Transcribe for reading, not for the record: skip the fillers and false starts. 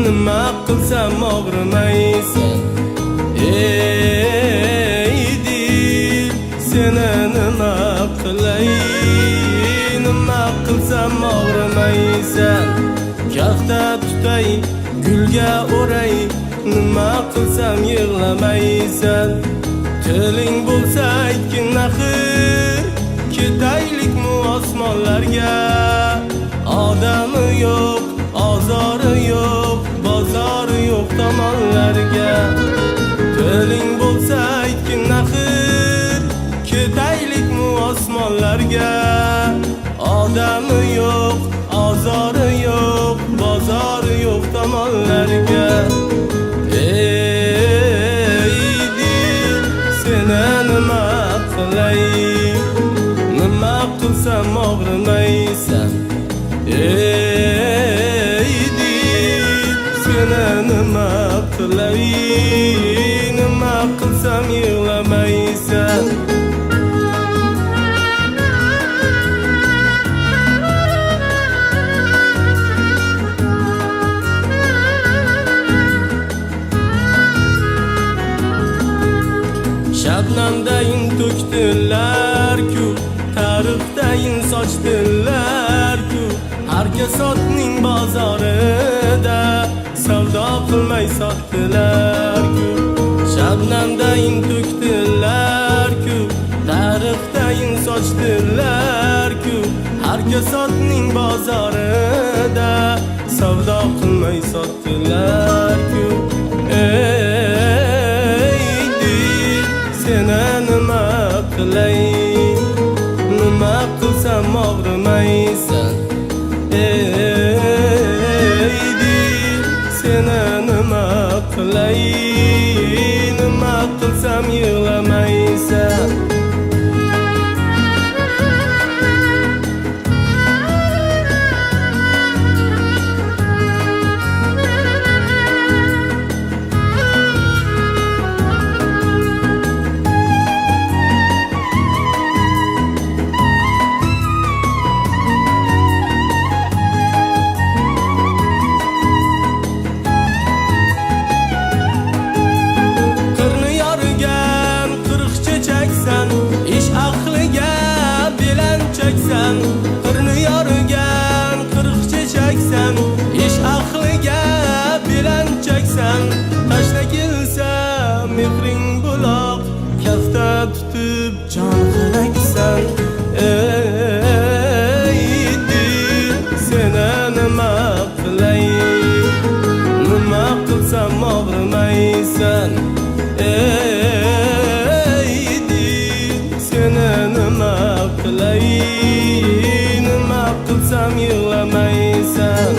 Nima qilsam og'rimaysan ey dil, seni nima qilay, nima qilsam og'rimaysan. Kafta tutay, gulga o'ray, nima qilsam yig'lamaysan. Tiling bo'lsa aytgin axir, ketaylikmi osmonlarga. Odami yo'q, ozori yo'q, bozori yo'q tomonlarga. Tiling bo'lsa aytgin axir, ketaylikmi osmonlarga. Odami yo'q, ozori yo'q, bozori yo'q tomonlarga. Ey dil, seni nima qilay, nima qilsam og'rimaysan. Ey dil, seni nima qilay, nima qilsam yig'lamaysan. Shabnamdayin to'kdilar-ku, tarixdayin sochdilar-ku. Har kasotning bozorida savdo qilmay sotdilar-ku. Shabnamdayin to'kdilar-ku, tarixdayin sochdilar-ku. Har kasotning bozorida savdo qilmay sotdilar-ku. Seni nima qilay, nima qilsam og'rimaysan. Ey dil, seni nima qilay, nima qilsam yig'lamaysan. Qirni yorgan qirq chechaksan, ish aqliga belanchaksan. Tashla kelsa mehring buloq, kafta tutib jon xalaksan. Ey dil, seni nima qilay, nima qilsam og'rimaysan. Ey dil, seni nima qilay, nima qilsam yig'lamaysan.